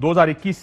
2021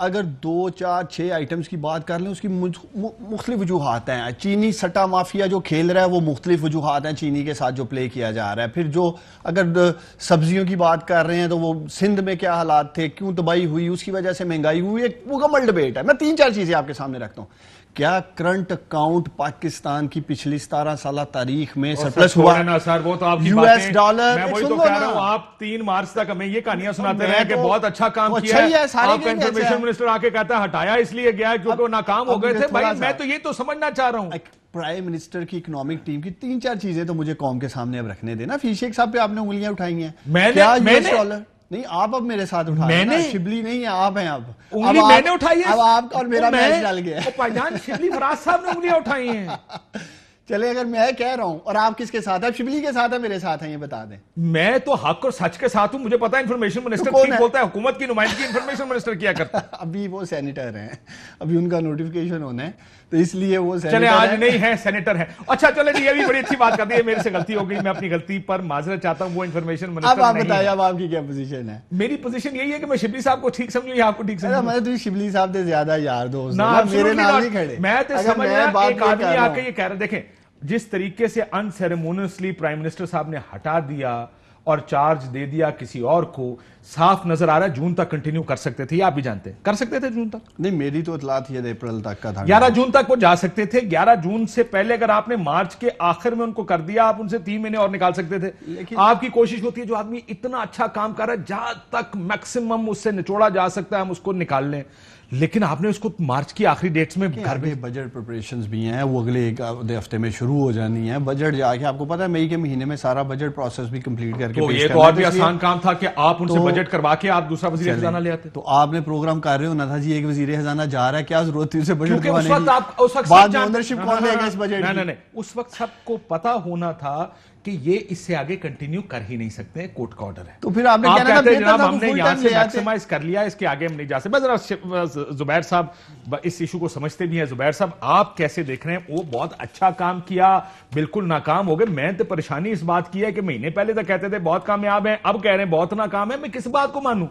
اگر 2 4 6 آئٹمز کی بات کر لیں اس کی مختلف وجوہات ہیں. چینی سٹا مافیا جو کھیل رہا ہے وہ مختلف وجوہات ہیں چینی کے ساتھ جو پلے کیا جا رہا ہے. پھر جو اگر سبزیوں کی بات کر رہے ہیں تو وہ سندھ میں کیا حالات تھے, کیوں تباہی ہوئی, اس کی وجہ سے مہنگائی ہوئی, ایک مکمل ڈبیٹ ہے. میں 3 4 چیزیں آپ کے سامنے رکھتا ہوں. کیا کرنٹ اکاؤنٹ پاکستان کی پچھلی 17 سالہ تاریخ میں سرپلس ہوا ہے؟ سر وہ تو آپ کی US ڈالر, میں وہی تو کہہ رہا ہوں, آپ 3 مارچ تک ہمیں یہ کہانیاں سناتے رہے کہ بہت اچھا کام کیا ہے. آپ کا انفارمیشن منسٹر آ کے کہتا ہے ہٹایا اس لیے گیا کیونکہ وہ ناکام ہو گئے تھے. بھائی میں تو یہ تو سمجھنا چاہ رہا ہوں. پرائم منسٹر کی اکنامک ٹیم کی 3 4 چیزیں تو مجھے قوم کے سامنے اب رکھنے دینا. فی شیخ صاحب پہ آپ نے انگلیاں اٹھائی ہیں. کیا US ڈالر نہیں, آپ اب میرے ساتھ اٹھائیں نا, شبلی نہیں ہے آپ ہیں. اب انگلی میں نے اٹھائی ہے, اب آپ کا اور میرا میچ ڈل گیا ہے. بھائی جان شبلی فراز صاحب نے انگلیاں اٹھائی ہیں. چلے اگر میں کہہ رہا ہوں اور آپ کس کے ساتھ ہیں, شبلی کے ساتھ ہے میرے ساتھ ہیں, یہ بتا دیں. میں تو حق اور سچ کے ساتھ ہوں. مجھے پتا ہے انفارمیشن منسٹر ٹھیک بولتا ہے, حکومت کی نمائندگی انفارمیشن منسٹر کیا کرتا ہے. ابھی وہ سینیٹر ہیں, ابھی ان کا نوٹیفیکیشن ہونا ہے تو اس لیے وہ چلے آج نہیں ہے, سینیٹر ہے. اچھا چلے یہ بھی بڑی اچھی بات کر دی ہے, میرے سے غلطی ہو گئی, میں اپنی غلطی پر معذرت چاہتا ہوں. وہ انفارمیشن منسٹر اب آپ بتائیں اب آپ کی کیا پوزیشن ہے؟ میری پوزیشن یہی ہے کہ میں شبلی صاحب کو ٹھیک سمجھوں یا آپ کو ٹھیک سمجھوں. میں تو شبلی صاحب سے زیادہ یار دوست میرے نال نہیں کھڑے. میں تو سمجھ رہا ایک آدمی آ کے یہ کہہ رہا, دیکھیں جس طریقے سے انسیریمونیسلی پرائم منسٹر صاحب نے ہٹا دیا اور چارج دے دیا کسی اور کو, صاف نظر آ رہا ہے جون تک کنٹینیو کر سکتے تھے. یہ آپ بھی جانتے ہیں کر سکتے تھے جون تک. نہیں میری تو اطلاع تھی اپریل تک کا تھا, 11 جون تک وہ جا سکتے تھے. 11 جون سے پہلے اگر آپ نے مارچ کے آخر میں ان کو کر دیا, آپ ان سے 3 مہینے اور نکال سکتے تھے. آپ کی کوشش ہوتی ہے جو آدمی اتنا اچھا کام کر رہا ہے جہاں تک میکسیمم اس سے نچوڑا جا سکتا ہے ہم اس کو نکال لیں, لیکن آپ نے اس کو مارچ کی آخری ڈیٹس میں گھر میں. بجٹ پریپریشنز بھی ہیں, وہ اگلے 1 ہفتے میں شروع ہو جانی ہیں. بجٹ جا کے آپ کو پتا ہے مئی کے مہینے میں سارا بجٹ پروسیس بھی کمپلیٹ کر کے تو یہ تو اور بھی آسان کام تھا کہ آپ ان سے بجٹ کروا کے آپ دوسرا وزیر خزانہ لے آتے. تو آپ نے پروگرام کر رہے ہونا تھا جی, ایک وزیر خزانہ جا رہا ہے, کیا ضرورت تھی اسے بجٹ کروانے کی؟ بعد میں اونرشپ کون لے گا اس بجٹ کی؟ نہیں, اس وقت سب کو پتا ہونا تھا کہ یہ اس سے آگے کنٹینیو کر ہی نہیں سکتے, کورٹ کا آرڈر ہے. تو پھر آپ نے کہنا تھا جناب ہم نے یہاں سے میکسیمائز کر لیا, اس کے آگے ہم نہیں جا سکتے. ذرا زبیر صاحب اس ایشو کو سمجھتے بھی ہیں. زبیر صاحب آپ کیسے دیکھ رہے ہیں؟ وہ بہت اچھا کام کیا, بالکل ناکام ہو گئے. میں تو پریشانی اس بات کی ہے کہ مہینے پہلے تو کہتے تھے بہت کامیاب ہیں, اب کہہ رہے ہیں بہت ناکام ہے. میں کس بات کو مانوں؟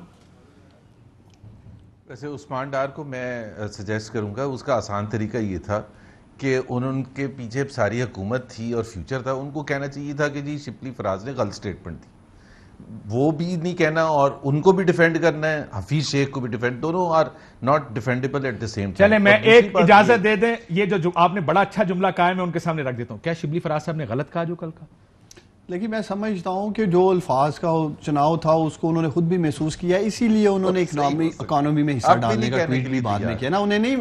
ویسے عثمان ڈار کو میں سجیسٹ کروں گا, اس کا آسان طریقہ یہ تھا کہ ان کے پیچھے ساری حکومت تھی اور فیوچر تھا. ان کو کہنا چاہیے تھا کہ جی شبلی فراز نے غلط سٹیٹمنٹ دی, وہ بھی نہیں کہنا اور ان کو بھی ڈیفینڈ کرنا ہے, حفیظ شیخ کو بھی ڈیفینڈ, دونوں are not defendable at the same time. چلیں میں ایک اجازت دے دیں, یہ جو آپ نے بڑا اچھا جملہ کہا ہے میں ان کے سامنے رکھ دیتا ہوں. کیا شبلی فراز صاحب نے غلط کہا جو کل کا؟ لیکن میں سمجھتا ہوں کہ جو الفاظ کا چناؤ تھا اس کو انہوں نے خود بھی محسوس کیا, اسی لیے انہوں نے اکانومی میں حصہ ڈالنے کا ٹویٹ بھی بعد میں کیا نا. انہیں نہیں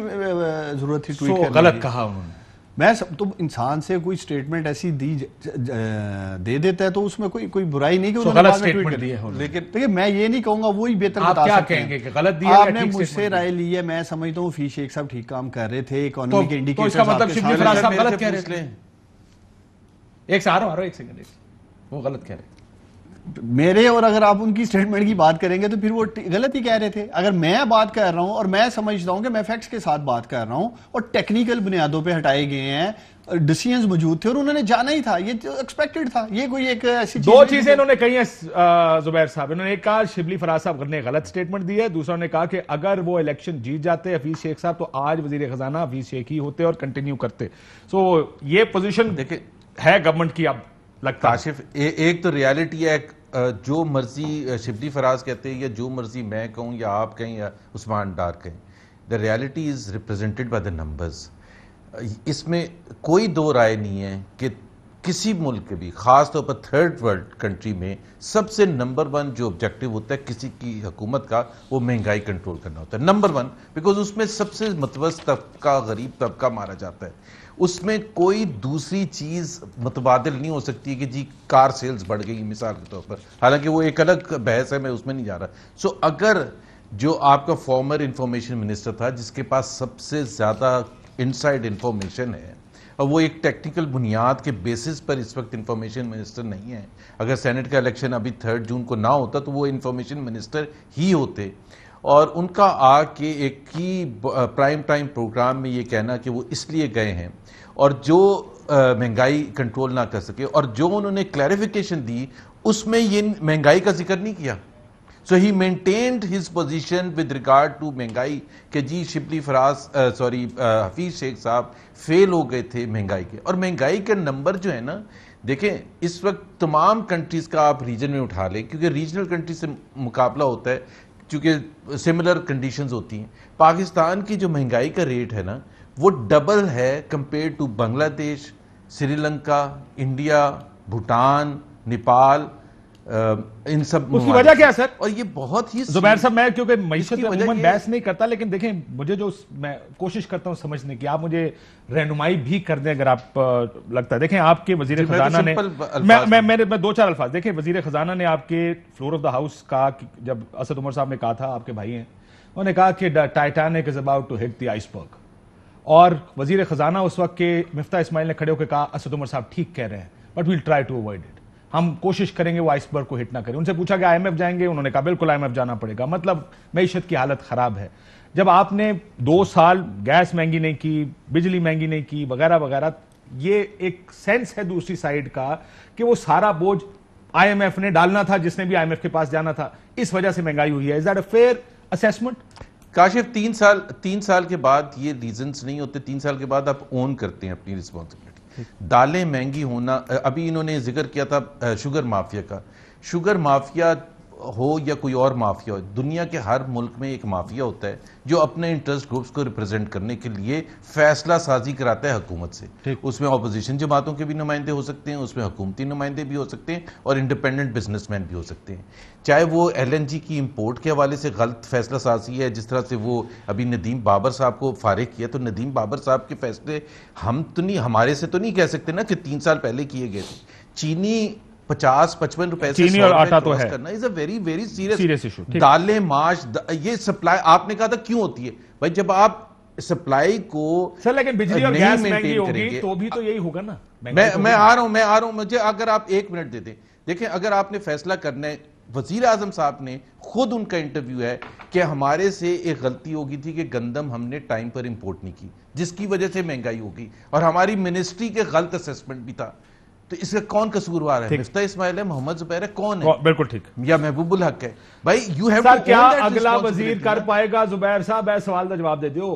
ضرورت تھی ٹویٹ کرنے کی. غلط کہا انہوں نے. میں تو انسان سے کوئی سٹیٹمنٹ ایسی دے دیتا ہے تو اس میں کوئی برائی نہیں کہ انہوں نے غلط سٹیٹمنٹ دی ہے. لیکن میں یہ نہیں کہوں گا, وہی بہتر بتا سکتے ہیں کہ غلط دیا. آپ نے مجھ سے رائے لی ہے, میں سمجھتا ہوں حفیظ شیخ صاحب ٹھیک کام کر رہے تھے. اکانومی کے انڈیکیٹرز, تو اس کا مطلب شبلی فراز صاحب غلط کہہ رہے ہیں. ایک سیکنڈ, وہ غلط کہہ رہے ہیں میرے, اور اگر آپ ان کی سٹیٹمنٹ کی بات کریں گے تو پھر وہ غلط ہی کہہ رہے تھے. اگر میں بات کر رہا ہوں اور میں سمجھتا ہوں کہ میں فیکٹس کے ساتھ بات کر رہا ہوں اور ٹیکنیکل بنیادوں پہ ہٹائے گئے ہیں, ڈیسیژنز موجود تھے اور انہوں نے جانا ہی تھا, یہ ایکسپیکٹڈ تھا. یہ کوئی ایک ایسی چیز, 2 چیزیں انہوں نے کہی ہیں زبیر صاحب. انہوں نے ایک کہا شبلی فراز صاحب نے غلط سٹیٹمنٹ دی ہے, دوسرا نے کہا کہ اگر وہ الیکشن جیت جاتے حفیظ شیخ صاحب تو آج وزیر خزانہ حفیظ شیخ ہی ہوتے اور کنٹینیو کرتے. سو یہ پوزیشن ہے گورنمنٹ کی. اب لگتا ہے کاشف ایک تو ریالٹی ہے, جو مرضی شبلی فراز کہتے ہیں یا جو مرضی میں کہوں یا آپ کہیں یا عثمان ڈار کہیں, the reality is represented by the numbers. اس میں کوئی 2 رائے نہیں ہے کہ کسی ملک کے بھی, خاص طور پر تھرڈ ورلڈ کنٹری میں سب سے نمبر 1 جو آبجیکٹو ہوتا ہے کسی کی حکومت کا, وہ مہنگائی کنٹرول کرنا ہوتا ہے. نمبر 1, بیکاز اس میں سب سے متوسط طبقہ, غریب طبقہ مارا جاتا ہے. اس میں کوئی دوسری چیز متبادل نہیں ہو سکتی کہ جی کار سیلز بڑھ گئی مثال کے طور پر, حالانکہ وہ ایک الگ بحث ہے, میں اس میں نہیں جا رہا. سو اگر جو آپ کا فارمر انفارمیشن منسٹر تھا جس کے پاس سب سے زیادہ انسائیڈ انفارمیشن ہے, اور وہ ایک ٹیکنیکل بنیاد کے بیسس پر اس وقت انفارمیشن منسٹر نہیں ہے, اگر سینٹ کا الیکشن ابھی 3 جون کو نہ ہوتا تو وہ انفارمیشن منسٹر ہی ہوتے, اور ان کا آ کے ایک ہی پرائم ٹائم پروگرام میں یہ کہنا کہ وہ اس لیے گئے ہیں, اور جو مہنگائی کنٹرول نہ کر سکے, اور جو انہوں نے کلیریفیکیشن دی اس میں یہ مہنگائی کا ذکر نہیں کیا. So he maintained his position with regard to مہنگائی کہ جی شبلی فراز حفیظ شیخ صاحب فیل ہو گئے تھے مہنگائی کے. اور مہنگائی کے نمبر جو ہے نا دیکھیں اس وقت تمام کنٹریز کا آپ ریجن میں اٹھا لیں کیونکہ ریجنل کنٹری سے مقابلہ ہوتا ہے چونکہ سملر کنڈیشنز ہوتی ہیں. پاکستان کی جو مہنگائی کا ریٹ ہے نا وہ ڈبل ہے کمپیئر ٹو بنگلہ دیش, سری لنکا, انڈیا, بھوٹان, نیپال, ان سب. اس کی وجہ کیا ہے سر؟ اور یہ بہت ہی زبیر صاحب میں کیونکہ معیشت پہ عموماً بحث نہیں کرتا لیکن دیکھیں مجھے جو میں کوشش کرتا ہوں سمجھنے کی, آپ مجھے رہنمائی بھی کر دیں اگر آپ لگتا ہے. دیکھیں آپ کے وزیر خزانہ نے میں 2-4 الفاظ دیکھیں وزیر خزانہ نے آپ کے فلور آف دا ہاؤس کہا جب اسد عمر صاحب نے کہا تھا, آپ کے بھائی ہیں, انہوں نے کہا کہ Titanic is about to hit the iceberg. اور وزیر خزانہ اس وقت کے مفتاح اسماعیل نے کھڑے ہو کے کہا اسد عمر صاحب ٹھیک کہہ رہے ہیں but we'll try to avoid it, ہم کوشش کریں گے وہ آئس برگ کو ہٹ نہ کریں. ان سے پوچھا کہ آئی ایم ایف جائیں گے, انہوں نے کہا بالکل آئی ایم ایف جانا پڑے گا. مطلب معیشت کی حالت خراب ہے. جب آپ نے 2 سال گیس مہنگی نہیں کی, بجلی مہنگی نہیں کی وغیرہ وغیرہ, یہ ایک سینس ہے دوسری سائیڈ کا کہ وہ سارا بوجھ آئی ایم ایف نے ڈالنا تھا جس نے بھی آئی ایم ایف کے پاس جانا تھا, اس وجہ سے مہنگائی ہوئی ہے. Is that a fair assessment? Kashif 3 سال کے بعد یہ ریزنز نہیں ہوتے, 3 سال کے بعد آپ اون کرتے ہیں اپنی رسپانسبلٹی. دالیں مہنگی ہونا, ابھی انہوں نے ذکر کیا تھا شوگر مافیا کا. شوگر مافیا ہو یا کوئی اور مافیا ہو, دنیا کے ہر ملک میں ایک مافیا ہوتا ہے جو اپنے انٹرسٹ گروپس کو ریپرزینٹ کرنے کے لیے فیصلہ سازی کراتا ہے حکومت سے. اس میں اپوزیشن جماعتوں کے بھی نمائندے ہو سکتے ہیں, اس میں حکومتی نمائندے بھی ہو سکتے ہیں اور انڈیپینڈنٹ بزنس مین بھی ہو سکتے ہیں. چاہے وہ ایل این جی کی امپورٹ کے حوالے سے غلط فیصلہ سازی ہے, جس طرح سے وہ ابھی ندیم بابر صاحب کو فارغ کیا, تو ندیم بابر صاحب کے فیصلے ہم تو نہیں, ہمارے سے تو نہیں کہہ سکتے نا کہ 3 سال پہلے کیے گئے تھے. چینی 50-55 روپے سے چینی اور آٹا تو ہے کرنا is a very very serious issue. دالیں, ماش, یہ سپلائی آپ نے کہا تھا کیوں ہوتی ہے بھائی, جب آپ سپلائی کو سر لیکن بجلی اور گیس مہنگی ہوگی تو بھی تو یہی ہوگا نا. میں آ رہا ہوں مجھے اگر آپ 1 منٹ دے دیں. دیکھیں اگر آپ نے فیصلہ کرنا ہے, وزیر اعظم صاحب نے خود, ان کا انٹرویو ہے کہ ہمارے سے ایک غلطی ہوگی تھی کہ گندم ہم نے ٹائم پر امپورٹ نہیں کی جس کی وجہ سے مہنگائی ہوگی, اور ہماری منسٹری کے غلط اسیسمنٹ بھی تھا. تو اس کا کون قصوروار ہے؟ مفتاح اسماعیل ہے, محمد زبیر ہے, کون ہے؟ بالکل ٹھیک. یا محبوب الحق ہے؟ بھائی یو ہیو سر کیا اگلا وزیر کر پائے گا؟ زبیر صاحب ہے سوال کا جواب دے دیو.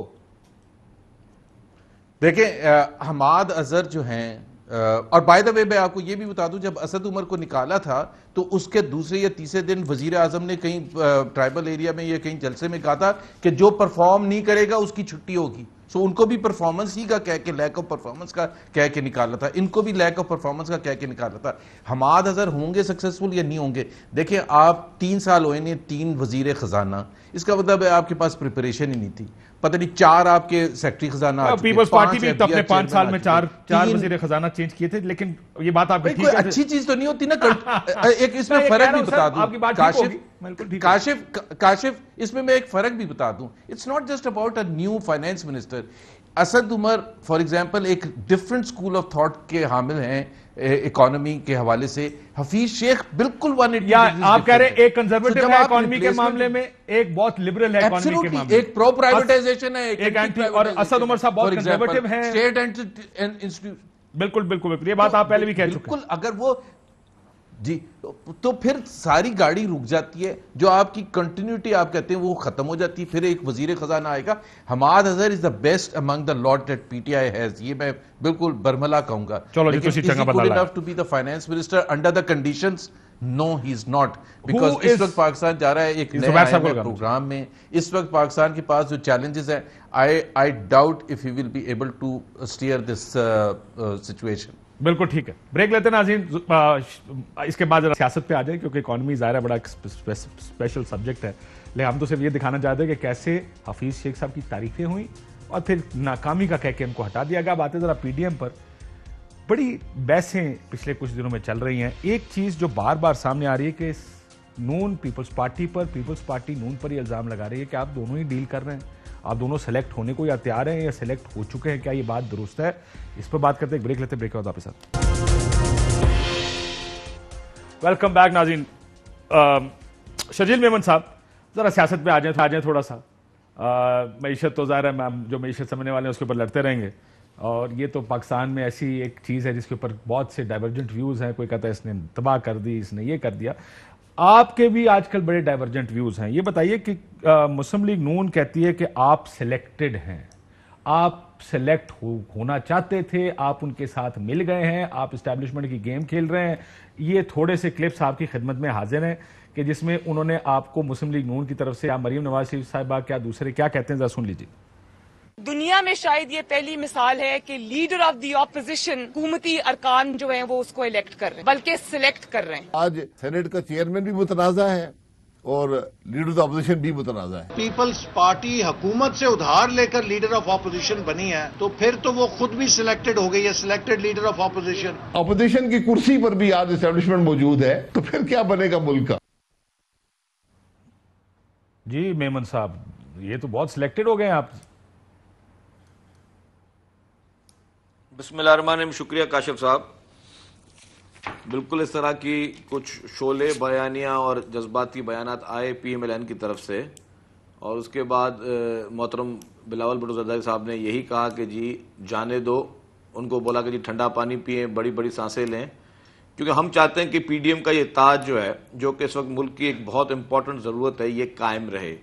دیکھیں حماد اظہر جو ہیں, اور بائی دا وے میں آپ کو یہ بھی بتا دوں, جب اسد عمر کو نکالا تھا تو اس کے دوسرے یا تیسرے دن وزیر اعظم نے کہیں ٹرائبل ایریا میں یا کہیں جلسے میں کہا تھا کہ جو پرفارم نہیں کرے گا اس کی چھٹی ہوگی. سو ان کو بھی پرفارمنس ہی کا کہہ کے, لیک آف پرفارمنس کا کہہ کے نکالا تھا, ان کو بھی لیک آف پرفارمنس کا کہہ کے نکالا تھا. حماد اظہر ہوں گے سکسیسفل یا نہیں ہوں گے؟ دیکھیں آپ 3 سال ہوئے نے, 3 وزیر خزانہ, اس کا مطلب ہے آپ کے پاس پریپریشن ہی نہیں تھی. پتہ نہیں 4 آپ کے سیکٹری خزانہ, پیپلز پارٹی بھی اپنے 5 سال میں 4 وزیر خزانہ چینج کیے تھے. لیکن یہ بات آپ کی ٹھیک ہے, اچھی چیز تو نہیں ہوتی نا. ایک اس میں فرق بھی بتا دوں کاشف, اس میں ایک فرق بھی بتا دوں. It's not just about a new finance minister. Asad Umar for example ایک ڈفرنٹ اسکول آف تھاٹ کے حامل ہیں اکانومی کے حوالے سے. حفیظ شیخ بالکل 180 آپ کہہ رہے ہیں ایک کنزرویٹو ہے اکانومی کے معاملے میں, ایک بہت لبرل ہے اکانومی کے معاملے میں, ایک پرو پرائیویٹائزیشن ہے, ایک اینٹی, اور اسد عمر صاحب بہت کنزرویٹو ہیں. اسٹیٹ انسٹیٹیوٹ بالکل بالکل بالکل, یہ بات آپ پہلے بھی کہہ چکے ہیں. اگر وہ جی تو پھر ساری گاڑی رک جاتی ہے, جو آپ کی کنٹینیوٹی آپ کہتے ہیں وہ ختم ہو جاتی ہے. پھر ایک وزیر خزانہ آئے گا. Hammad Azhar is the best among the lot that P T I has, یہ میں بالکل برملا کہوں گا. لیکن is he good enough to be the finance minister under the conditions? No, he is not. Because اس وقت پاکستان جا رہا ہے ایک نئے پروگرام میں. اس وقت پاکستان کے پاس جو چیلنجز ہیں, I doubt if he will be able to steer this situation. بالکل ٹھیک ہے. بریک لیتے ہیں ناظرین, اس کے بعد سیاست پہ آ جائیں کیونکہ اکانومی ظاہر ہے بڑا اسپیشل سبجیکٹ ہے. لیکن ہم تو صرف یہ دکھانا چاہتے ہیں کہ کیسے حفیظ شیخ صاحب کی تعریفیں ہوئیں اور پھر ناکامی کا کہہ کے ان کو ہٹا دیا گیا. باتیں ذرا پی ڈی ایم پر, بڑی بحثیں پچھلے کچھ دنوں میں چل رہی ہیں. ایک چیز جو بار بار سامنے آ رہی ہے کہ نون پیپلز پارٹی پر, پیپلز پارٹی نون پر یہ الزام لگا رہی ہے کہ آپ دونوں ہی ڈیل کر رہے ہیں, آپ دونوں سلیکٹ ہونے کو یا تیار ہیں یا سلیکٹ ہو چکے ہیں. کیا یہ بات درست ہے؟ اس پر بات کرتے ہیں, بریک لیتے ہیں, بریک کے بعد واپس آتے ہیں. ویلکم بیک ناظرین. شرجیل میمن صاحب ذرا سیاست پہ آ جائیں تھوڑا سا. معیشت تو ظاہر ہے جو معیشت سمجھنے والے ہیں اس کے اوپر لڑتے رہیں گے, اور یہ تو پاکستان میں ایسی ایک چیز ہے جس کے اوپر بہت سے ڈائیورجنٹ ویوز ہیں. کوئی کہتا ہے اس نے تباہ کر دی, اس نے یہ کر دیا. آپ کے بھی آج کل بڑے ڈائیورجنٹ ویوز ہیں. یہ بتائیے کہ مسلم لیگ نون کہتی ہے کہ آپ سلیکٹڈ ہیں, آپ سلیکٹ ہونا چاہتے تھے, آپ ان کے ساتھ مل گئے ہیں, آپ اسٹیبلشمنٹ کی گیم کھیل رہے ہیں. یہ تھوڑے سے کلپس آپ کی خدمت میں حاضر ہیں کہ جس میں انہوں نے آپ کو مسلم لیگ نون کی طرف سے, مریم نواز شریف صاحبہ کیا دوسرے کیا کہتے ہیں, ذرا سن لیجیے. دنیا میں شاید یہ پہلی مثال ہے کہ لیڈر آف دی اپوزیشن حکومتی ارکان جو ہیں وہ اس کو الیکٹ کر رہے ہیں, بلکہ سلیکٹ کر رہے ہیں. آج سینیٹ کا چیئرمین بھی متنازع ہے اور لیڈر آف اپوزیشن بھی متنازع ہے. پیپلز پارٹی حکومت سے ادھار لے کر لیڈر آف اپوزیشن بنی ہے, تو پھر تو وہ خود بھی سلیکٹڈ ہو گئی ہے, selected leader of opposition. Opposition کی کرسی پر بھی آج اسٹیبلشمنٹ موجود ہے, تو پھر کیا بنے گا ملک کا. جی میمن صاحب, یہ تو بہت سلیکٹڈ ہو گئے ہیں آپ. بسم اللہ الرحمن الرحیم. شکریہ کاشف صاحب. بالکل اس طرح کی کچھ شعلے بیانیاں اور جذباتی بیانات آئے پی ایم ایل این کی طرف سے, اور اس کے بعد محترم بلاول بھٹو زرداری صاحب نے یہی کہا کہ جی جانے دو, ان کو بولا کہ جی ٹھنڈا پانی پئیں, بڑی بڑی سانسیں لیں, کیونکہ ہم چاہتے ہیں کہ پی ڈی ایم کا یہ تاج جو ہے, جو کہ اس وقت ملک کی ایک بہت امپورٹنٹ ضرورت ہے, یہ قائم رہے.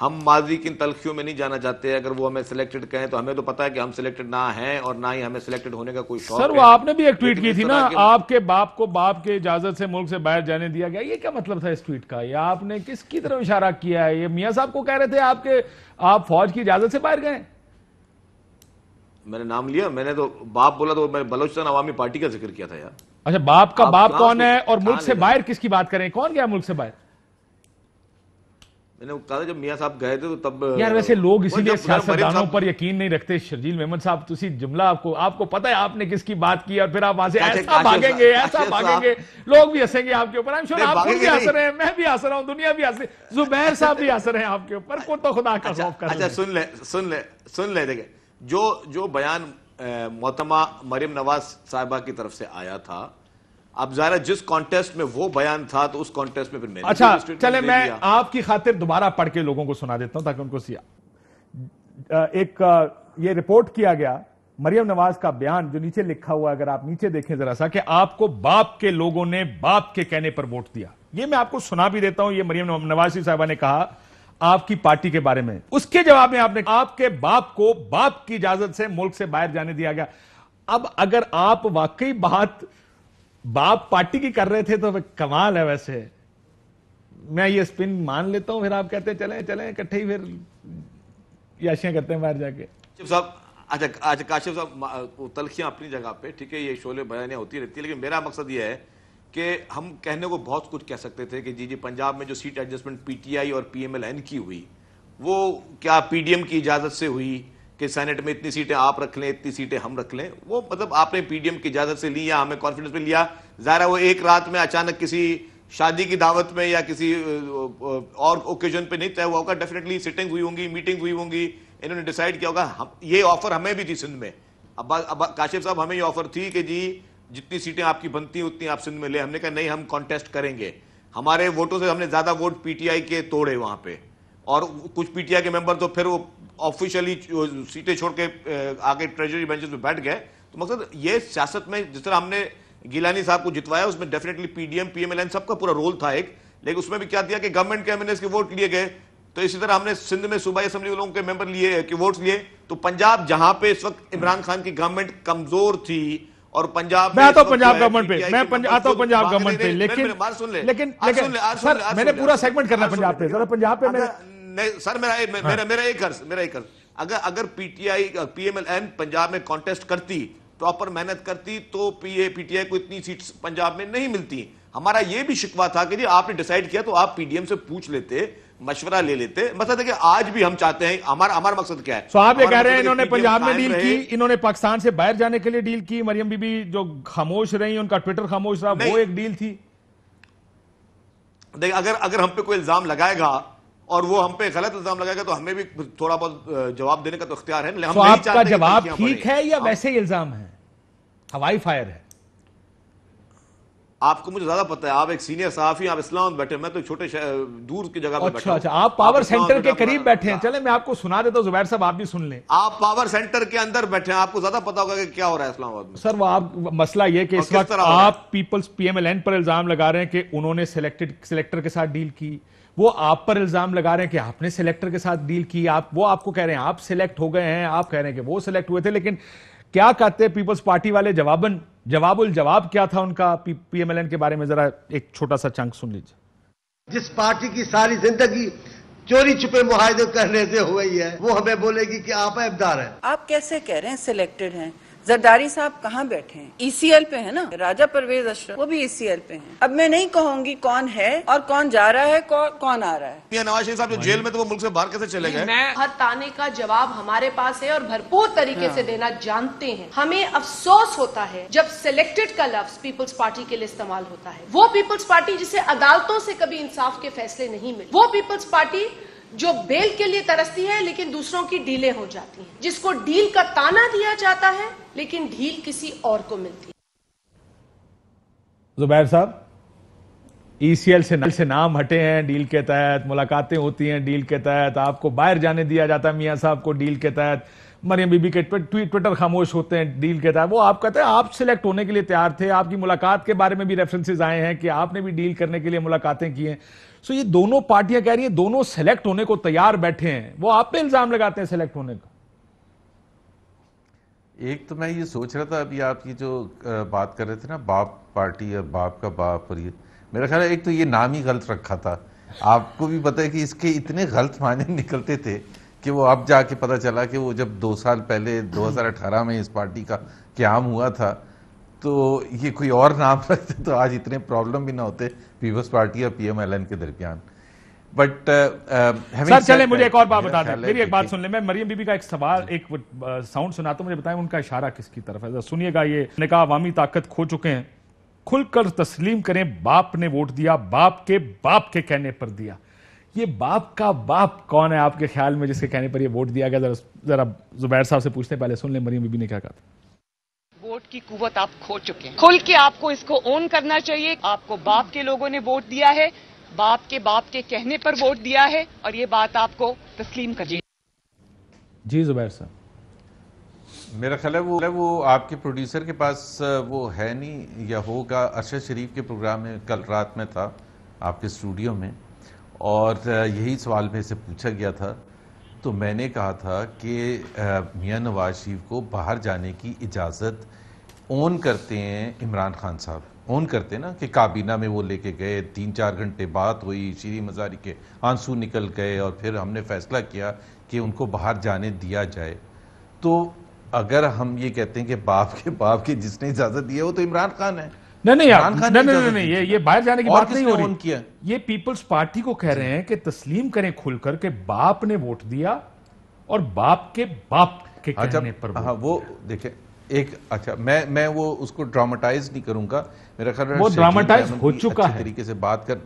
ہم ماضی کی ان تلخیوں میں نہیں جانا چاہتے. اگر وہ ہمیں سلیکٹڈ کہیں تو ہمیں تو پتہ ہے کہ ہم سلیکٹڈ نہ ہیں اور نہ ہی ہمیں سلیکٹڈ ہونے کا کوئی شوق ہے. سر وہ آپ نے بھی ایک ٹویٹ کی تھی نا, آپ کے باپ کو باپ کے اجازت سے ملک سے باہر جانے دیا گیا, یہ کیا مطلب تھا اس ٹویٹ کا؟ یہ آپ نے کس کی طرف اشارہ کیا ہے؟ یہ میاں صاحب کو کہہ رہے تھے آپ فوج کی اجازت سے باہر گئے؟ میں نے نام لیا, میں نے تو باپ بولا تو میں بلوچستان عوامی پارٹی کا ذکر کیا تھا یار. اچھا, باپ کا باپ کون ہے اور ملک سے باہر کس کی بات کریں؟ کون گیا ملک سے باہر؟ میں نے کہا تھا جب میاں صاحب گئے تھے تو تب یار ویسے لوگ اسی لیے سیاستدانوں پر یقین نہیں رکھتے. شرجیل میمن صاحب تسی جملہ آپ کو پتہ ہے آپ نے کس کی بات کی, اور پھر آپ وہاں سے ایسا بھاگیں گے, لوگ بھی ہنسیں گے آپ کے اوپر. آپ خود بھی ہنس رہے ہیں, میں بھی ہنس رہا ہوں, دنیا بھی ہنس رہی, زبیر صاحب بھی ہنس رہے ہیں آپ کے اوپر. کو تو خدا کا خوف کر. اچھا سن لے دیکھیں, جو بیان محترمہ مریم نواز صاحبہ کی طرف سے آیا تھا, اب ظاہر جس کانٹیسٹ میں وہ بیان تھا تو اس کانٹیسٹ میں پھر میں. اچھا چلے میں آپ کی خاطر دوبارہ پڑھ کے لوگوں کو سنا دیتا ہوں تاکہ ان کو ایک یہ رپورٹ کیا گیا مریم نواز کا بیان جو نیچے لکھا ہوا ہے, اگر آپ نیچے دیکھیں ذرا سا, کہ آپ کو باپ کے لوگوں نے باپ کے کہنے پر ووٹ دیا. یہ میں آپ کو سنا بھی دیتا ہوں. یہ مریم نواز صاحبہ نے کہا آپ کی پارٹی کے بارے میں, اس کے جواب میں آپ نے آپ کے باپ کو باپ کی اجازت سے ملک سے باہر جانے دیا گیا. اب اگر آپ واقعی بات باپ پارٹی کی کر رہے تھے تو کمال ہے. ویسے میں یہ سپن مان لیتا ہوں, پھر آپ کہتے ہیں چلیں اکٹھے ہی پھر یاشیاں کرتے ہیں باہر جا کے. اچھا کاشف صاحب, تلخیاں اپنی جگہ پہ ٹھیک ہے, یہ شعلے بیانیاں ہوتی رہتی ہے, لیکن میرا مقصد یہ ہے کہ ہم کہنے کو بہت کچھ کہہ سکتے تھے کہ جی پنجاب میں جو seat adjustment P T I اور پی ایم ایل این کی ہوئی, وہ کیا پی ڈی ایم کی اجازت سے ہوئی کہ سینٹ میں اتنی سیٹیں آپ رکھ لیں, اتنی سیٹیں ہم رکھ لیں. وہ مطلب آپ نے پی ڈی ایم کی اجازت سے لی یا ہمیں کانفیڈنس میں لیا. ظاہر ہے وہ ایک رات میں اچانک کسی شادی کی دعوت میں یا کسی اور اوکیزن پہ نہیں طے ہوا ہوگا. ڈیفینیٹلی سٹنگ ہوئی ہوں گی, میٹنگ ہوئی ہوں گی, انہوں نے ڈیسائیڈ کیا ہوگا. یہ آفر ہمیں بھی تھی سندھ میں. اب کاشف صاحب ہمیں یہ آفر تھی کہ جی جتنی سیٹیں آپ کی بنتی ہیں اتنی آپ سندھ میں لیں. ہم نے کہا نہیں, ہم کانٹیسٹ کریں گے. ہمارے ووٹوں سے ہم نے زیادہ ووٹ پی ٹی آئی کے توڑے وہاں پہ, اور کچھ پی ٹی آئی کے ممبر تو پھر وہ آفیشلی سیٹیں چھوڑ کے آگے ٹریجری بینچز میں بیٹھ گئے. تو مقصد یہ سیاست میں جس طرح ہم نے گیلانی صاحب کو جتوایا, اس میں definitely P D M P M L N سب کا پورا رول تھا ایک, لیکن اس میں بھی کیا دیا کہ گورنمنٹ کے ایم این ایز کے ووٹ لیے گئے. تو اسی طرح ہم نے سندھ میں صوبائی اسمبلی والوں کے ممبر لیے کہ ووٹس لیے. تو پنجاب جہاں پہ اس وقت عمران خان کی گورنمنٹ کمزور تھی, اور پنجاب میں آتا ہوں پنجاب گورنمنٹ پہ, میں آتا ہوں پنجاب گورنمنٹ پہ, لیکن سر میں نے پورا سیگمنٹ کرنا پنجاب پہ, ذرا پنجاب پہ. سر میرا ایک عرض, اگر P T I P M L N Punjab میں کانٹیسٹ کرتی, پراپر محنت کرتی, تو پی ٹی آئی کو اتنی سیٹس پنجاب میں نہیں ملتی. ہمارا یہ بھی شکوہ تھا کہ جی آپ نے ڈیسائیڈ کیا تو آپ پی ڈی ایم سے پوچھ لیتے, مشورہ لے لیتے. مطلب ہے کہ آج بھی ہم چاہتے ہیں, ہمارا مقصد کیا ہے. سو آپ یہ کہہ رہے ہیں انہوں نے پنجاب میں ڈیل کی, انہوں نے پاکستان سے باہر جانے کے لیے ڈیل کی. مریم بی بی جو خاموش رہی, ان کا ٹویٹر خاموش رہا, وہ ایک ڈیل تھی. دیکھ اگر ہم پہ کوئی الزام لگائے گا اور وہ ہم پہ غلط الزام لگائے گا تو ہمیں بھی تھوڑا بہت جواب دینے کا تو اختیار ہے. تو آپ کا جواب ٹھیک ہے یا ویسے ہی الزام ہے, ہوائی فائر ہے؟ آپ کو مجھے زیادہ پتا ہے، آپ ایک سینئر صحافی، آپ اسلام آباد بیٹھے، میں تو چھوٹے دور کی جگہ پہ بیٹھا ہوں. اچھا آپ پاور سینٹر کے قریب بیٹھے ہیں. چلیں میں آپ کو سنا دیتا ہوں زبیر صاحب، آپ بھی سن لیں. آپ پاور سینٹر کے اندر بیٹھے ہیں، آپ کو زیادہ پتا ہوگا کہ کیا ہو رہا ہے اسلام آباد میں. سر وہ آپ مسئلہ یہ کہ اس وقت آپ Peoples P M L N پر الزام لگا رہے ہیں کہ انہوں نے سلیکٹر کے ساتھ ڈیل کی، وہ آپ پر الزام لگا رہے ہیں کہ آپ نے سلیکٹر کے ساتھ ڈیل کی. وہ آپ کو کہہ رہے ہیں آپ سلیکٹ ہو گئے ہیں، آپ کہہ رہے ہیں کہ وہ سلیکٹ ہوئے تھے. لیکن کیا کہتے ہیں پیپلز پارٹی والے جواب الجواب کیا تھا ان کا پی ایم ایل این کے بارے میں؟ ذرا ایک چھوٹا سا چنک سن لیجیے. جس پارٹی کی ساری زندگی چوری چھپے معاہدے کرنے سے ہوئی ہے، وہ ہمیں بولے گی کہ آپ عیبدار ہیں. آپ کیسے کہہ رہے ہیں سلیکٹڈ ہیں؟ زرداری صاحب کہاں بیٹھے ہیں؟ ای سی ایل پہ ہیں نا. راجہ پرویز اشرف وہ بھی ای سی ایل پہ ہیں. اب میں نہیں کہوں گی کون ہے اور کون جا رہا ہے کون آ رہا ہے. نواز شریف صاحب جو جیل میں تو وہ ملک سے باہر کیسے چلے گئے؟ ہر تانے کا جواب ہمارے پاس ہے اور بھرپور طریقے سے دینا جانتے ہیں. ہمیں افسوس ہوتا ہے جب سلیکٹڈ کا لفظ پیپلز پارٹی کے لیے استعمال ہوتا ہے. وہ پیپلز پارٹی جسے عدالتوں سے کبھی انصاف کے فیصلے نہیں ملے، وہ پیپلز پارٹی جو بیل کے لیے ترستی ہے لیکن دوسروں کی ڈیلیں ہو جاتی ہیں، جس کو ڈیل کا تانا دیا جاتا ہے لیکن ڈیل کسی اور کو ملتی ہے. زبیر صاحب ای سی ایل سے نام ہٹے ہیں ڈیل کے تحت، ملاقاتیں ہوتی ہیں ڈیل کے تحت، آپ کو باہر جانے دیا جاتا ہے میاں صاحب کو ڈیل کے تحت، مریم بی بی کے ٹویٹر خاموش ہوتے ہیں ڈیل کے تحت. وہ آپ کہتے ہیں آپ سلیکٹ ہونے کے لیے تیار تھے، آپ کی ملاقات کے بارے میں بھی ریفرنسز آئے ہیں کہ آپ نے بھی ڈیل کرنے کے لیے ملاقاتیں کی ہیں. سو یہ دونوں پارٹیاں کہہ رہی ہیں دونوں سلیکٹ ہونے کو تیار بیٹھے ہیں، وہ آپ پہ الزام لگاتے ہیں سلیکٹ ہونے کا. ایک تو میں یہ سوچ رہا تھا ابھی آپ یہ جو بات کر رہے تھے نا باپ پارٹی اور باپ کا باپ، اور یہ میرا خیال ہے ایک تو یہ نام ہی غلط رکھا تھا. آپ کو بھی پتہ ہے کہ اس کے اتنے غلط معنی نکلتے تھے کہ وہ اب جا کے پتہ چلا کہ وہ جب 2 سال پہلے 2018 میں اس پارٹی کا قیام ہوا تھا تو یہ کوئی اور نام رکھتے تو آج اتنے پرابلم بھی نہ ہوتے پیپلز پارٹی اور پی ایم ایل این کے درمیان. بٹ سر چلیں مجھے ایک اور بات بتا دیں، میری ایک بات سن لیں. میں مریم بی بی کا ایک سوال، ایک ساؤنڈ سناتا ہوں، مجھے بتائیں ان کا اشارہ کس کی طرف ہے. سنیے گا. یہ نے کہا عوامی طاقت کھو چکے ہیں، کھل کر تسلیم کریں باپ نے ووٹ دیا، باپ کے کہنے پر دیا. یہ باپ کا باپ کون ہے آپ کے خیال میں جس کے کہنے پر یہ ووٹ دیا گیا؟ ذرا زبیر صاحب سے پوچھتے پہلے سن لیں مریم بی بی نے کیا کہا تھا. ووٹ کی قوت آپ کھو چکے ہیں، کھل کے آپ کو اس کو اون کرنا چاہیے. آپ کو باپ کے لوگوں نے ووٹ دیا ہے، باپ کے کہنے پر ووٹ دیا ہے، اور یہ بات آپ کو تسلیم کرنی. جی زبیر صاحب میرا خیال ہے وہ آپ کے پروڈیوسر کے پاس وہ ہے نہیں یا ہوگا. ارشد شریف کے پروگرام میں کل رات میں تھا آپ کے اسٹوڈیو میں، اور یہی سوال میں سے پوچھا گیا تھا. تو میں نے کہا تھا کہ میاں نواز شریف کو باہر جانے کی اجازت اون کرتے ہیں عمران خان صاحب، اون کرتے ہیں نا کہ کابینہ میں وہ لے کے گئے، 3-4 گھنٹے بات ہوئی، شیریں مزاری کے آنسو نکل گئے، اور پھر ہم نے فیصلہ کیا کہ ان کو باہر جانے دیا جائے. تو اگر ہم یہ کہتے ہیں کہ باپ کے جس نے اجازت دی ہے وہ تو عمران خان ہے. نہیں یہ باہر جانے کی بات نہیں ہو رہی. یہ پیپلز پارٹی کو کہہ رہے ہیں کہ تسلیم کریں کھل کر کہ باپ نے ووٹ دیا اور باپ کے کہنے پر. ہاں وہ دیکھیں ایک اچھا میں وہ اس کو ڈراماٹائز نہیں کروں گا. میرا خیال وہ ڈراماٹائز ہو چکا ہے طریقے سے بات کر.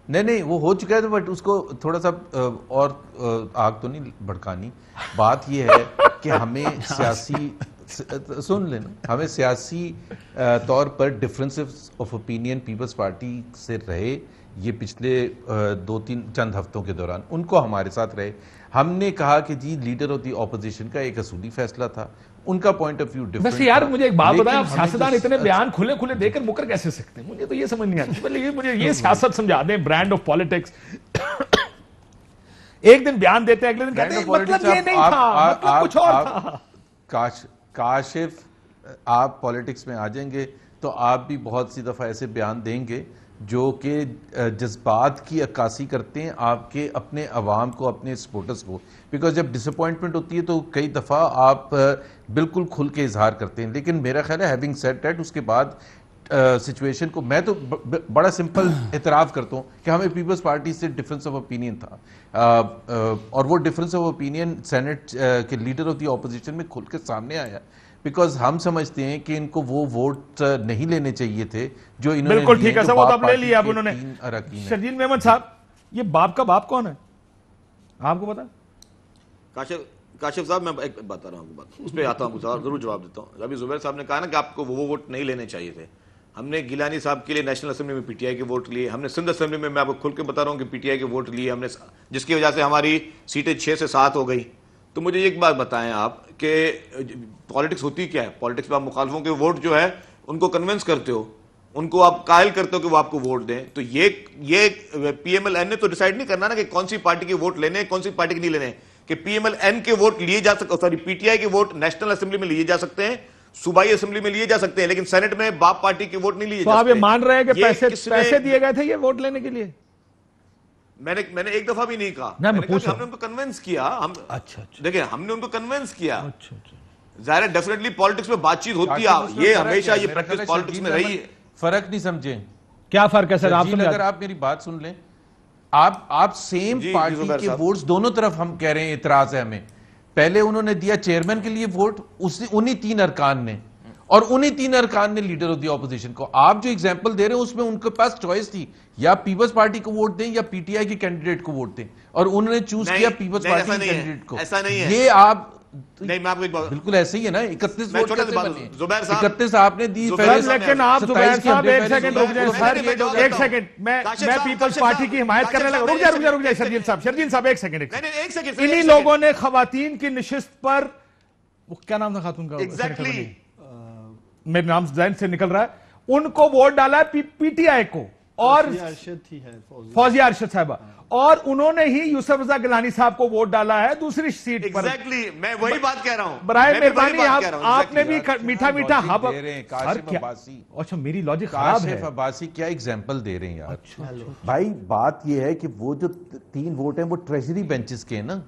نہیں وہ ہو چکا ہے، بٹ اس کو تھوڑا سا اور آگ تو نہیں بھڑکانی. بات یہ ہے کہ ہمیں سیاسی سن لینا، ہمیں سیاسی طور پر differences of opinion Peoples Party سے رہے یہ پچھلے 2-3 چند ہفتوں کے دوران، ان کو ہمارے ساتھ رہے. ہم نے کہا کہ جی لیڈر آف دی اپوزیشن کا ایک اصولی فیصلہ تھا، ان کا پوائنٹ آف ویو ڈیفرنٹ. ویسے یار مجھے ایک بات بتائیں، آپ سیاستدان اتنے بیان کھلے دے کر مکر کیسے سکتے ہیں؟ مجھے تو یہ سمجھ نہیں آتی. مجھے یہ سیاست سمجھا دیں، برانڈ آف پالیٹکس. ایک دن بیان دیتے ہیں، اگلے دن کہتے ہیں مطلب یہ نہیں تھا، مطلب کچھ اور تھا. کاشف آپ پالیٹکس میں آ جائیں گے تو آپ بھی بہت سی دفعہ ایسے بیان دیں گے جو کہ جذبات کی عکاسی کرتے ہیں آپ کے اپنے عوام کو، اپنے سپورٹرز کو. بیکاز جب ڈس اپوائنٹمنٹ ہوتی ہے تو کئی دفعہ آپ بالکل کھل کے اظہار کرتے ہیں. لیکن میرا خیال ہے ہیونگ سیڈ دیٹ، اس کے بعد سچویشن کو میں تو بڑا سمپل اعتراف کرتا ہوں کہ ہمیں پیپلز پارٹی سے ڈفرینس آف اوپینین تھا، اور وہ ڈفرینس آف اوپینین سینٹ کے لیڈر آف دی اپوزیشن میں کھل کے سامنے آیا. بیکاز ہم سمجھتے ہیں کہ ان کو وہ ووٹ نہیں لینے چاہیے تھے جو انہوں نے بالکل ٹھیک ہے سر، وہ تو اب لے لیا اب انہوں نے. شرجیل محمد صاحب، یہ باپ کا باپ کون ہے آپ کو پتا؟ کاشف صاحب میں ایک بتا رہا ہوں، اس پہ آتا ہوں، ضرور جواب دیتا ہوں. ابھی زبیر صاحب نے کہا نا کہ آپ کو وہ ووٹ نہیں لینے چاہیے تھے. ہم نے گیلانی صاحب کے لیے نیشنل اسمبلی میں پی ٹی آئی کے ووٹ لیے, ہم نے سندھ اسمبلی میں آپ کو کھل کے بتا رہا ہوں کہ پی ٹی آئی کے ووٹ لیے ہم نے, جس کی وجہ سے ہماری سیٹیں 6 سے 7 ہو گئی. تو مجھے ایک بات بتائیں آپ کہ پالیٹکس ہوتی کیا ہے؟ پالیٹکس میں آپ مخالفوں کے ووٹ جو ہے ان کو کنونس کرتے ہو, ان کو آپ قائل کرتے ہو کہ وہ آپ کو ووٹ دیں. تو یہ پی ایم ایل این نے تو ڈیسائیڈ نہیں کرنا نا کہ کون سی پارٹی کے ووٹ لینے ہیں, کون سی پارٹی کے نہیں لینے ہیں. کہ پی ایم ایل این کے ووٹ لیے جا سکتے, سوری پی ٹی آئی کے ووٹ نیشنل اسمبلی میں لیے جا سکتے ہیں, صوبائی اسمبلی میں لیے جا سکتے ہیں, لیکن سینٹ میں باپ پارٹی کے ووٹ نہیں لیے جا سکتے. تو آپ یہ مان رہے ہیں کہ پیسے دیے گئے تھے یہ ووٹ لینے کے لیے؟ میں نے ایک دفعہ بھی نہیں کہا, ہم نے ان کو کنونس کیا. دیکھیں ہم نے ان کو کنونس کیا. ظاہر ہے ڈیفینیٹلی پالیٹکس میں بات چیت ہوتی ہے, یہ ہمیشہ یہ پریکٹس پالیٹکس میں رہی ہے. فرق نہیں سمجھیں. کیا فرق ہے سر؟ آپ اگر آپ میری بات سن لیں, آپ سیم پارٹی کے ووٹس دونوں طرف ہم کہہ رہے ہیں اعتراض ہے ہمیں. پہلے انہوں نے دیا چیئرمین کے لیے ووٹ, انہی 3 ارکان نے, اور انہی 3 ارکان نے لیڈر آف دی اپوزیشن کو. آپ جو ایگزامپل دے رہے ہیں اس میں ان کے پاس چوائس تھی, یا پیپلز پارٹی کو ووٹ دیں یا پی ٹی آئی کے کینڈیڈیٹ کو ووٹ دیں, اور انہوں نے چوز کیا پیپلز پارٹی کے کینڈیڈیٹ کو. ایسا نہیں ہے یہ آپ نہیں, میں آپ کو ایک بات, بالکل ایسے ہی ہے نا. 31 ووٹ کیسے بنے؟ زبیر صاحب 31 آپ نے دی. لیکن آپ زبیر صاحب ایک سیکنڈ رک جائیں سر, ایک سیکنڈ. میں پیپلز پارٹی کی حمایت کرنے لگا. رک جائے شرجیل صاحب ایک سیکنڈ. انہی لوگوں نے خواتین کی نشست پر, کیا نام تھا خاتون کا؟ میرے نام ذہن سے نکل رہا ہے, ان کو ووٹ ڈالا ہے پی ٹی آئی کو, اور فوزیہ ارشد صاحبہ, اور انہوں نے ہی یوسف رضا گیلانی صاحب کو ووٹ ڈالا ہے دوسری سیٹ پر. ایگزیکٹلی میں وہی بات کہہ رہا ہوں. برائے مہربانی آپ نے بھی میٹھا میٹھا ہب. اچھا میری لاجک خراب ہے. کاشف عباسی کیا ایگزامپل دے رہے ہیں یار بھائی. بات یہ ہے کہ وہ جو 3 ووٹ ہیں وہ ٹریجری بینچز کے نا,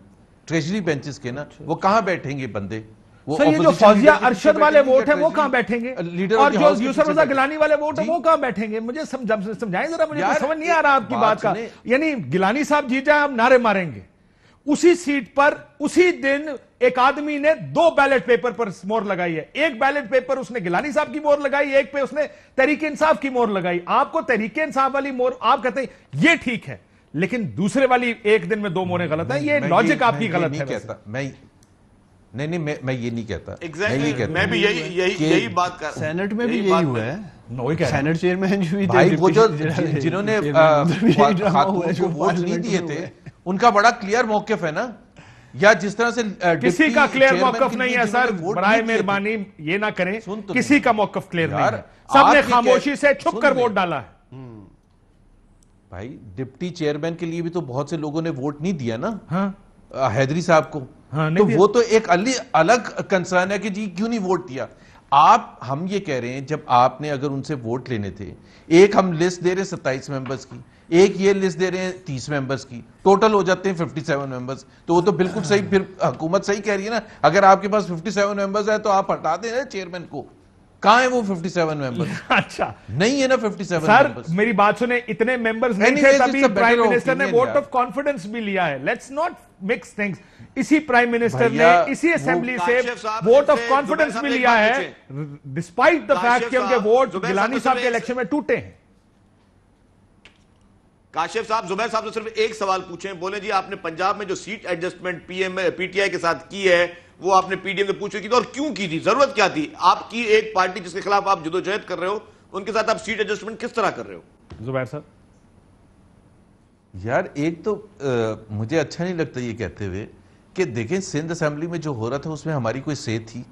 ٹریجری بینچز کے نا, وہ کہاں بیٹھیں گے بندے؟ سر یہ جو فوزیہ ارشد والے ووٹ ہیں وہ کہاں بیٹھیں گے, اور جو یوسف رضا گیلانی والے ووٹ ہیں وہ کہاں بیٹھیں گے؟ مجھے سمجھائیں ذرا, مجھے سمجھ نہیں آ رہا آپ کی بات کا. یعنی گیلانی صاحب جیت جائیں ہم نعرے ماریں گے. اسی سیٹ پر اسی دن ایک آدمی نے 2 بیلٹ پیپر پر مور لگائی ہے. ایک بیلٹ پیپر اس نے گیلانی صاحب کی مور لگائی, ایک پہ اس نے تحریک انصاف کی مور لگائی. آپ کو تحریک انصاف والی مور آپ کہتے ہیں یہ ٹھیک ہے, لیکن دوسرے والی ایک دن میں 2 موریں غلط ہیں. یہ لاجک آپ کی غلط ہے. نہیں میں یہ نہیں کہتا. میں بھی یہی بات کر. سینٹ میں بھی یہی ہوا ہے. سینٹ چیئرمین جو بھی بھائی وہ جو جنہوں نے خاتون کو ووٹ نہیں دیے تھے ان کا بڑا کلیئر موقف ہے نا, یا جس طرح سے کسی کا کلیئر موقف نہیں ہے سر. برائے مہربانی یہ نہ کریں, کسی کا موقف کلیئر نہیں ہے. سب نے خاموشی سے چھپ کر ووٹ ڈالا ہے. بھائی ڈپٹی چیئرمین کے لیے بھی تو بہت سے لوگوں نے ووٹ نہیں دیا نا, حیدری صاحب کو. تو وہ تو ایک الگ کنسرن ہے کہ جی کیوں نہیں ووٹ دیا. ہم یہ کہہ رہے ہیں جب آپ نے اگر ان سے ووٹ لینے تھے, ایک ہم لسٹ دے رہے ہیں 27 ممبرز کی, ایک یہ لسٹ دے رہے ہیں 30 ممبرز کی, ٹوٹل ہو جاتے ہیں 57 ممبرز. تو وہ تو بالکل صحیح, پھر حکومت صحیح کہہ رہی ہے نا. اگر آپ کے پاس 57 ممبرز ہیں تو آپ ہٹا دیں نا چیئرمین کو. کہاں ہے وہ 57 ممبرز؟ اچھا نہیں ہے نا 57 سر. میری بات سنیں, اتنے ممبرز نہیں تھے تبھی پرائم منسٹر نے ووٹ آف کانفیڈنس بھی لیا ہے. Let's not mix things. اسی پرائم منسٹر نے اسی اسمبلی سے ووٹ آف کانفیڈنس بھی لیا ہے, ڈسپائٹ دا فیکٹ کہ ان کے ووٹ گیلانی صاحب کے الیکشن میں ٹوٹے ہیں. کاشف صاحب زبیر صاحب سے صرف ایک سوال پوچھیں, بولے جی آپ نے پنجاب میں جو seat adjustment P T I کے ساتھ کی ہے وہ آپ نے پی ڈی ایم سے پوچھ کی تھی, اور کیوں کی تھی, ضرورت کیا تھی؟ آپ کی ایک پارٹی جس کے خلاف آپ جدوجہد کر رہے ہو ان کے ساتھ آپ سیٹ ایڈجسٹمنٹ کس طرح کر رہے ہو؟ زبیر صاحب یار ایک تو مجھے اچھا نہیں لگتا یہ کہتے ہوئے کہ دیکھیں سندھ اسمبلی میں جو ہو رہا تھا اس میں ہماری کوئی سے تھی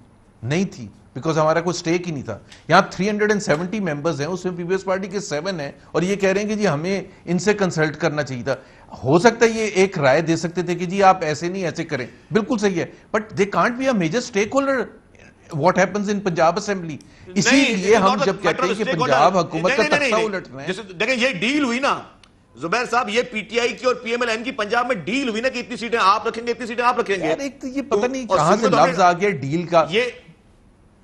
نہیں تھی, بیکاز ہمارا کوئی سٹیک ہی نہیں تھا. یہاں 370 ممبرز ہیں, اس میں پیپلز پارٹی کے 7 ہیں, اور یہ کہہ رہے ہیں کہ جی ہمیں ان سے کنسلٹ کرنا چاہیے تھا. ہو سکتا ہے یہ ایک رائے دے سکتے تھے کہ جی آپ ایسے نہیں ایسے کریں, بالکل صحیح ہے, but they can't be a major stakeholder what happens in Punjab assembly. اسی لیے ہم جب کہتے ہیں کہ پنجاب حکومت کا تختہ الٹنا ہے. دیکھیں یہ ڈیل ہوئی نا زبیر صاحب, یہ پی ٹی آئی کی اور پی ایم ایل این کی پنجاب میں ڈیل ہوئی نا کہ اتنی سیٹیں آپ رکھیں گے, اتنی سیٹیں آپ رکھیں گے. ایک تو یہ پتہ نہیں کہاں سے لفظ آ گیا ڈیل کا. یہ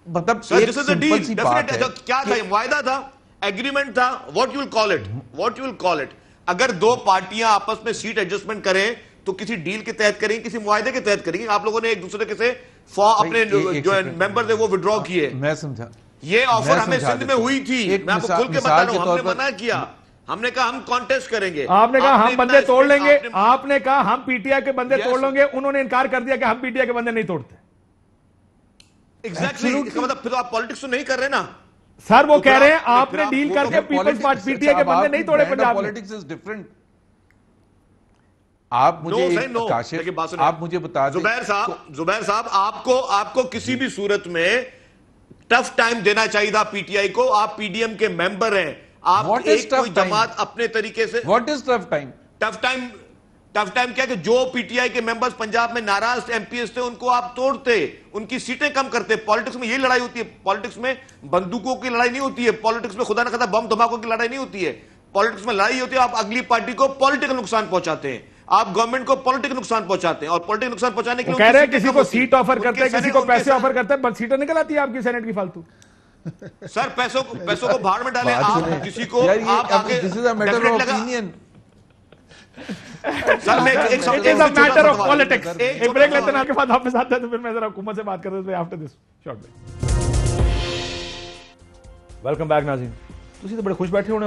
مطلب ایک سمپل سی بات ہے. کیا تھا, معاہدہ تھا, ایگریمنٹ تھا, what you will call it. اگر 2 پارٹیاں آپس میں سیٹ ایڈجسٹمنٹ کریں تو کسی ڈیل کے تحت کریں, کسی معاہدے کے تحت کریں. آپ لوگوں نے ایک دوسرے کے سے اپنے جو ممبر تھے وہ وڈرا کیے. میں سمجھا یہ آفر ہمیں سندھ میں ہوئی تھی, میں آپ کو کھل کے بتا رہا ہوں. ہم نے منع کیا, ہم نے کہا ہم کانٹیسٹ کریں گے. آپ نے کہا ہم بندے توڑ لیں گے, آپ نے کہا ہم پی ٹی آئی کے بندے توڑ لیں گے, انہوں نے انکار کر دیا کہ ہم پی ٹی آئی کے بندے نہیں توڑتے. ایگزیکٹلی, اس کا مطلب پھر آپ پالیٹکس تو نہیں کر رہے نا. سر وہ کہہ رہے ہیں آپ نے ڈیل کر کے Peoples Party P T I کے بندے نہیں توڑے پنجاب میں. Politics is different. آپ مجھے بتا دیں زبیر صاحب آپ کو کسی بھی صورت میں ٹف ٹائم دینا چاہیے تھا پی ٹی آئی کو. آپ پی ڈی ایم کے ممبر ہیں, آپ ایک کوئی جماعت اپنے طریقے سے. What is tough time? Tough time کیا کہ جو پی ٹی آئی کے ممبرز پنجاب میں ناراض ایم پی ایس تھے ان کو آپ توڑتے, ان کی سیٹیں کم کرتے. پالیٹکس میں یہ لڑائی ہوتی ہے, پالیٹکس میں بندوقوں کی لڑائی نہیں ہوتی ہے, پالیٹکس میں خدا نہ خدا بم دھماکوں کی لڑائی نہیں ہوتی ہے. پالیٹکس میں لڑائی ہوتی ہے, آپ اگلی پارٹی کو پولیٹیکل نقصان پہنچاتے ہیں, آپ گورنمنٹ کو پولیٹیکل نقصان پہنچاتے ہیں, اور پولیٹیکل نقصان پہنچانے کے لیے کہہ رہے ہیں کسی کو سیٹ آفر کرتے ہیں, کسی کو پیسے آفر کرتے ہیں, بس سیٹیں نکل آتی ہے آپ کی سینٹ کی فالتو. سر پیسوں کو بھاڑ میں ڈالیں. آپ کسی کو آپ آگے سر میں ایک میٹر آف پالیٹکس. ایک بریک لیتے ہیں, آپ کے بعد آپ ساتھ ہیں تو پھر میں ذرا حکومت سے بات کر رہے تھے after this short break. Welcome back ناظرین. تسی تو بڑے خوش بیٹھے ہونے,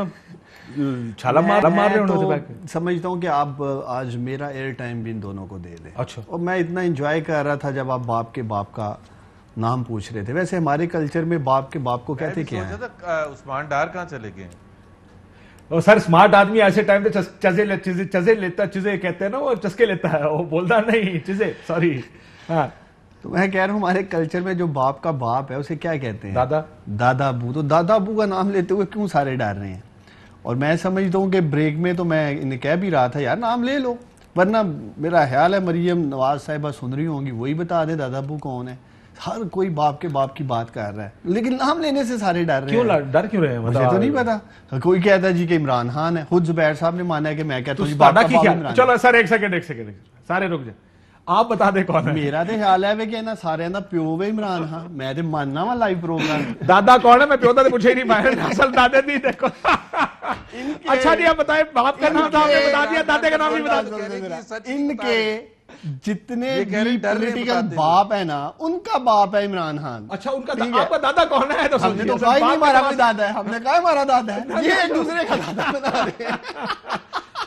چھالا مار رہے ہونے. سمجھتا ہوں کہ آپ آج میرا ایئر ٹائم بھی ان دونوں کو دے دیں. اچھا. اور میں اتنا انجوائے کر رہا تھا جب آپ باپ کے باپ کا نام پوچھ رہے تھے. ویسے ہمارے کلچر میں باپ کے باپ کو کہتے کیا ہیں؟ عثمان ڈار کہاں چلے گئے؟ سر اسمارٹ آدمی ایسے ٹائم پہ چیزیں لیتا, چیزیں کہتے ہیں نا, وہ چسکے لیتا ہے, وہ بولتا نہیں چیزیں. سوری. ہاں تو میں کہہ رہا ہوں ہمارے کلچر میں جو باپ کا باپ ہے اسے کیا کہتے ہیں؟ دادا ابو. تو دادا ابو کا نام لیتے ہوئے کیوں سارے ڈر رہے ہیں؟ اور میں سمجھتا ہوں کہ بریک میں تو میں انہیں کہہ بھی رہا تھا یار نام لے لو, ورنہ میرا خیال ہے مریم نواز صاحبہ سن رہی ہوں گی, وہی بتا دے دادا ابو کون ہے. ہر کوئی باپ کے باپ کی بات کر رہا ہے, لیکن نام لینے سے سارے ڈر رہے ہیں. ڈر کیوں رہے ہیں مجھے تو نہیں پتا. کوئی کہتا ہے جی کہ عمران خان ہے, خود زبیر صاحب نے مانا ہے کہ میں کہتا ہوں. چلو سر ایک سیکنڈ سارے رک جائیں, آپ بتا دیں کون ہے. میرا تو خیال ہے کہ نا سارے دا پیو وے عمران خان. میں تو ماننا وا لائیو پروگرام. دادا کون ہے؟ میں پیو تو پوچھے ہی نہیں پایا, اصل دادے نہیں. دیکھو اچھا نہیں, آپ بتائیں باپ کا نام آپ نے بتا دیا, دادے کا نام بھی بتا دیا. ان کے جتنے بھی پولیٹیکل باپ ہے نا ان کا باپ ہے عمران خان. اچھا ان کا آپ کا دادا کون ہے؟ ہم نے تو کہا ہی نہیں ہمارا کوئی دادا ہے, ہم نے کہا ہمارا دادا ہے. یہ ایک دوسرے کا دادا بنا رہے ہیں.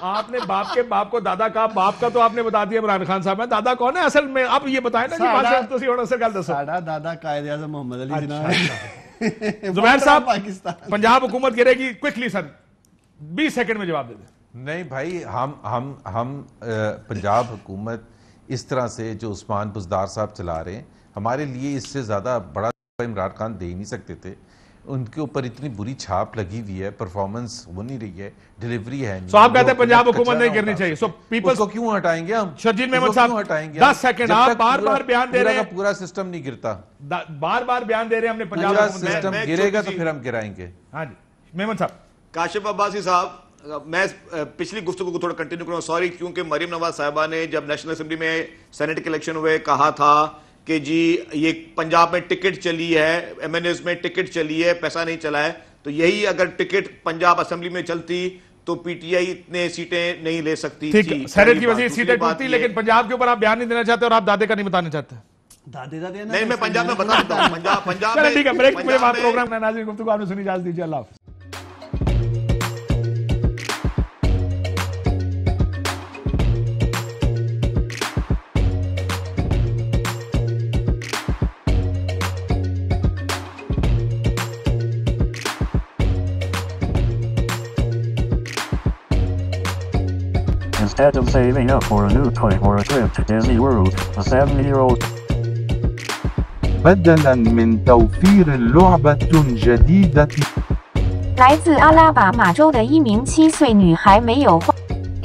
آپ نے باپ کے باپ کو دادا کہا, باپ کا تو آپ نے بتا دیا عمران خان صاحب ہے. دادا کون ہے اصل میں؟ آپ یہ بتائیں نا. ساڈا دادا قائد اعظم محمد علی جناح ہے. زبیر صاحب پنجاب حکومت گرے گی, کوئکلی سر 20 سیکنڈ میں جواب دے دیں. نہیں بھائی, ہم پنجاب حکومت اس طرح سے جو عثمان بزدار صاحب چلا رہے ہیں, ہمارے لیے اس سے زیادہ بڑا عمران خان دے ہی نہیں سکتے تھے. ان کے اوپر اتنی بری چھاپ لگی ہوئی ہے, پرفارمنس ہو نہیں رہی ہے, ڈیلیوری ہے. سو آپ کہتے ہیں پنجاب حکومت نہیں کرنی چاہیے. سو پیپلز کو کیوں ہٹائیں گے ہم؟ شرجیل محمد صاحب 10 سیکنڈ. آپ بار بار بیان دے رہے ہیں پورا سسٹم نہیں گرتا, بار بار بیان دے رہے ہیں ہم نے پنجاب پورا سسٹم گرے گا تو پھر ہم گرائیں گے. ہاں جی محمد صاحب. کاشف عباسی صاحب, میں پچھلی گفتگو کو تھوڑا کنٹینیو کروں, سوری, کیونکہ مریم نواز صاحبہ نے جب نیشنل اسمبلی میں سینٹ کے الیکشن ہوئے کہا تھا کہ جی یہ پنجاب میں ٹکٹ چلی ہے, ایم این ایز میں ٹکٹ چلی ہے, پیسہ نہیں چلا ہے. تو یہی اگر ٹکٹ پنجاب اسمبلی میں چلتی تو پی ٹی آئی اتنے سیٹیں نہیں لے سکتی تھی. سینٹ کی وزیر سیٹیں ٹوٹتی, لیکن پنجاب کے اوپر آپ بیان نہیں دینا چاہتے اور آپ دادے کا نہیں بتانا چاہتے. نہیں, میں پنجاب میں بتا دیتا ہوں. پنجاب میں ٹھیک ہے, بریک میں بعد پروگرام ناظرین گفتگو آپ نے سنی, اجازت دیجیے. اللہ حافظ. Instead of saving up for a new toy or a trip to Disney World, a 7-year-old بدلاً من توفير لعبة جديدة 来自阿拉巴马州的一名7岁女孩没有花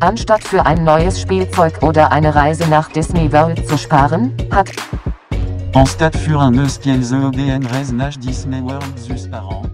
Anstatt für ein neues Spielzeug oder eine Reise nach Disney World zu sparen, hat Anstatt für un neues Spielzeug oder eine Reise nach Disney World zu sparen